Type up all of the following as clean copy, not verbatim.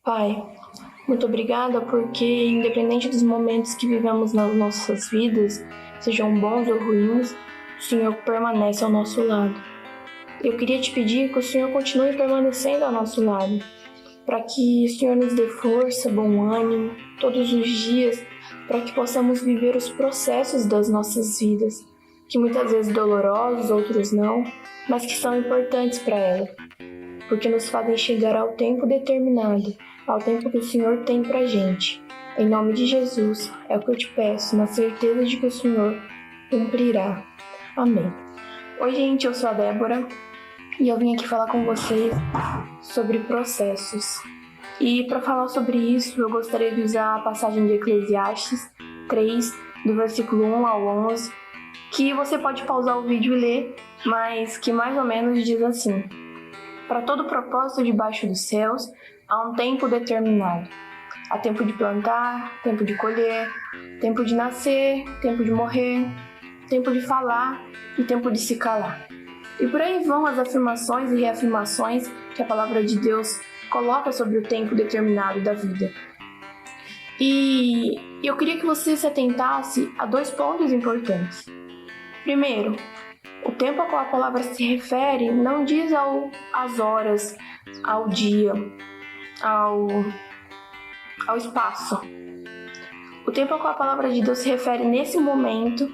Pai, muito obrigada porque, independente dos momentos que vivemos nas nossas vidas, sejam bons ou ruins, o Senhor permanece ao nosso lado. Eu queria te pedir que o Senhor continue permanecendo ao nosso lado, para que o Senhor nos dê força, bom ânimo, todos os dias, para que possamos viver os processos das nossas vidas, que muitas vezes dolorosos, outros não, mas que são importantes para ela, porque nos fazem chegar ao tempo determinado, ao tempo que o Senhor tem pra gente. Em nome de Jesus, é o que eu te peço, na certeza de que o Senhor cumprirá. Amém. Oi, gente, eu sou a Débora e eu vim aqui falar com vocês sobre processos. E para falar sobre isso, eu gostaria de usar a passagem de Eclesiastes 3, do versículo 1 ao 11, que você pode pausar o vídeo e ler, mas que mais ou menos diz assim: para todo propósito debaixo dos céus, há um tempo determinado. Há tempo de plantar, tempo de colher, tempo de nascer, tempo de morrer, tempo de falar e tempo de se calar. E por aí vão as afirmações e reafirmações que a palavra de Deus coloca sobre o tempo determinado da vida. E eu queria que você se atentasse a 2 pontos importantes. Primeiro, o tempo a qual a palavra se refere não diz às horas, ao dia, ao espaço. O tempo a qual a palavra de Deus se refere nesse momento,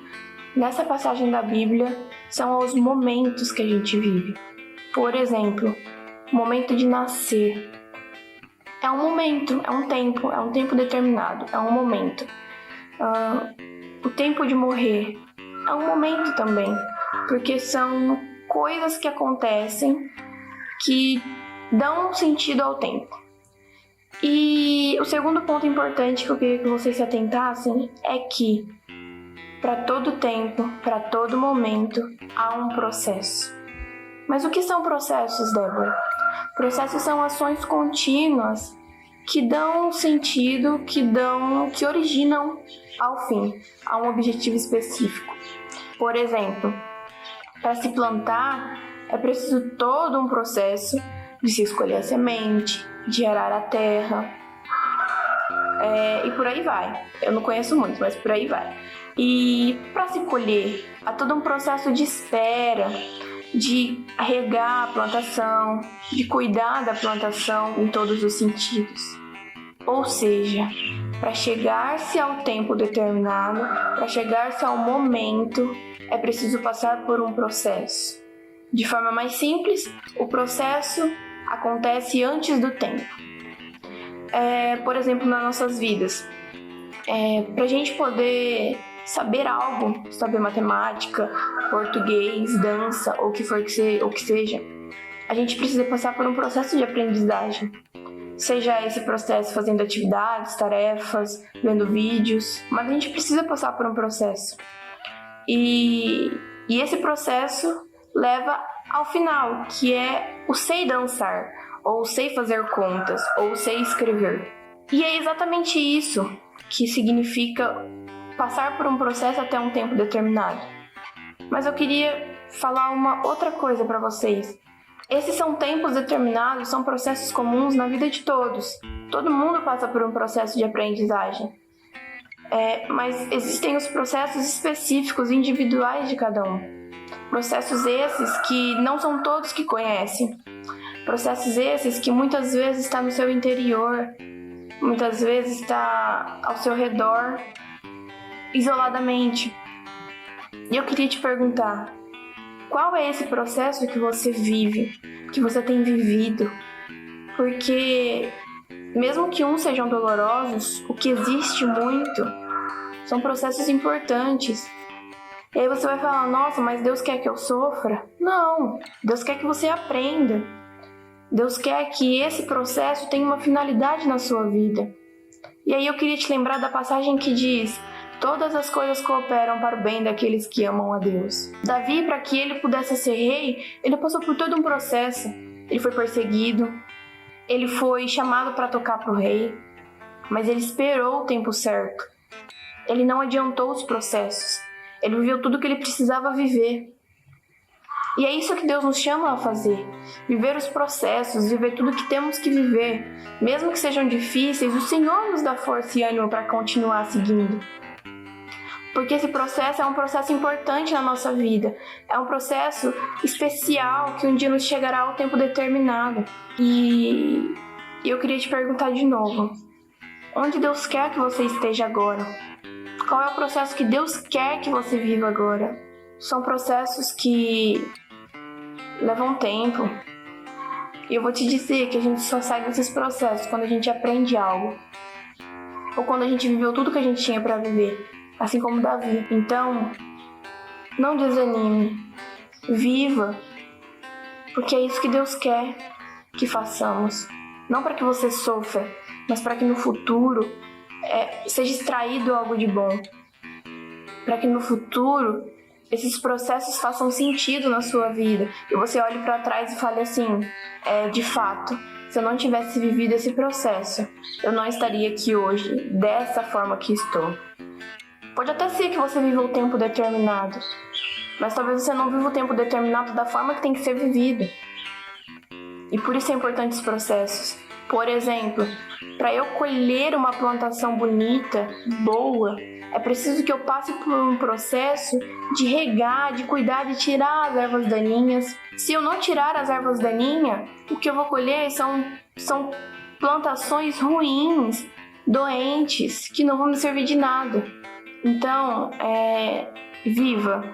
nessa passagem da Bíblia, são aos momentos que a gente vive. Por exemplo, o momento de nascer. É um momento, é um tempo determinado, é um momento. O tempo de morrer é um momento também, porque são coisas que acontecem que dão sentido ao tempo. E o segundo ponto importante que eu queria que vocês se atentassem é que para todo tempo, para todo momento, há um processo. Mas o que são processos, Débora? Processos são ações contínuas que dão sentido, que originam ao fim, a um objetivo específico. Por exemplo, para se plantar, é preciso todo um processo de se escolher a semente, de arar a terra, e por aí vai. Eu não conheço muito, mas por aí vai. E para se colher, há todo um processo de espera, de regar a plantação, de cuidar da plantação em todos os sentidos. Ou seja, para chegar-se ao tempo determinado, para chegar-se ao momento, é preciso passar por um processo. De forma mais simples, o processo acontece antes do tempo. Por exemplo, nas nossas vidas, para a gente poder saber algo, saber matemática, português, dança, ou o que for que seja, a gente precisa passar por um processo de aprendizagem. Seja esse processo fazendo atividades, tarefas, vendo vídeos, mas a gente precisa passar por um processo. E esse processo leva ao final, que é o sei dançar, ou sei fazer contas, ou sei escrever. E é exatamente isso que significa passar por um processo até um tempo determinado. Mas eu queria falar uma outra coisa para vocês. Esses são tempos determinados, são processos comuns na vida de todos. Todo mundo passa por um processo de aprendizagem. Mas existem os processos específicos, individuais de cada um. Processos esses que não são todos que conhecem. Processos esses que muitas vezes está no seu interior, muitas vezes está ao seu redor, isoladamente. E eu queria te perguntar, qual é esse processo que você vive, que você tem vivido? Porque mesmo que uns sejam dolorosos, o que existe muito são processos importantes. E aí você vai falar, nossa, mas Deus quer que eu sofra? Não, Deus quer que você aprenda. Deus quer que esse processo tenha uma finalidade na sua vida. E aí eu queria te lembrar da passagem que diz: todas as coisas cooperam para o bem daqueles que amam a Deus. Davi, para que ele pudesse ser rei, ele passou por todo um processo. Ele foi perseguido, ele foi chamado para tocar para o rei, mas ele esperou o tempo certo. Ele não adiantou os processos. Ele viveu tudo o que ele precisava viver. E é isso que Deus nos chama a fazer. Viver os processos, viver tudo que temos que viver. Mesmo que sejam difíceis, o Senhor nos dá força e ânimo para continuar seguindo. Porque esse processo é um processo importante na nossa vida. É um processo especial que um dia nos chegará ao tempo determinado. E eu queria te perguntar de novo. Onde Deus quer que você esteja agora? Qual é o processo que Deus quer que você viva agora? São processos que levam tempo. E eu vou te dizer que a gente só sai desses processos quando a gente aprende algo. Ou quando a gente viveu tudo que a gente tinha para viver. Assim como Davi. Então, não desanime. Viva. Porque é isso que Deus quer que façamos. Não para que você sofra, mas para que no futuro seja extraído algo de bom. Para que no futuro esses processos façam sentido na sua vida. E você olhe para trás e fale assim, de fato, se eu não tivesse vivido esse processo, eu não estaria aqui hoje, dessa forma que estou. Pode até ser que você viva o tempo determinado, mas talvez você não viva o tempo determinado da forma que tem que ser vivido. E por isso é importante os processos. Por exemplo, para eu colher uma plantação bonita, boa, é preciso que eu passe por um processo de regar, de cuidar, de tirar as ervas daninhas. Se eu não tirar as ervas daninhas, o que eu vou colher são plantações ruins, doentes, que não vão me servir de nada. Então, viva.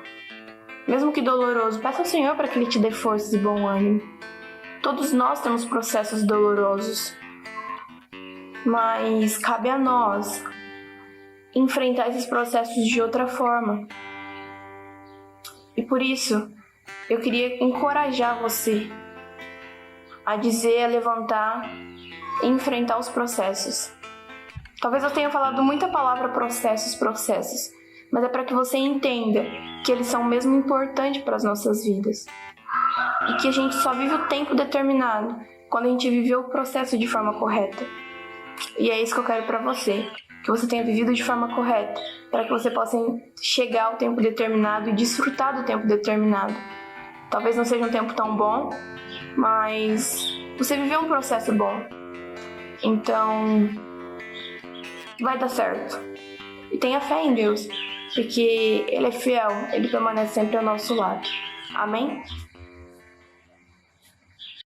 Mesmo que doloroso, peça ao Senhor para que Ele te dê forças e bom ânimo. Todos nós temos processos dolorosos, mas cabe a nós enfrentar esses processos de outra forma. E por isso, eu queria encorajar você a dizer, a levantar e enfrentar os processos. Talvez eu tenha falado muita palavra processos, mas é para que você entenda que eles são mesmo importantes para as nossas vidas. E que a gente só vive o tempo determinado quando a gente viveu o processo de forma correta. E é isso que eu quero para você, que você tenha vivido de forma correta, para que você possa chegar ao tempo determinado e desfrutar do tempo determinado. Talvez não seja um tempo tão bom, mas você viveu um processo bom. Então, vai dar certo. E tenha fé em Deus, porque Ele é fiel, Ele permanece sempre ao nosso lado. Amém?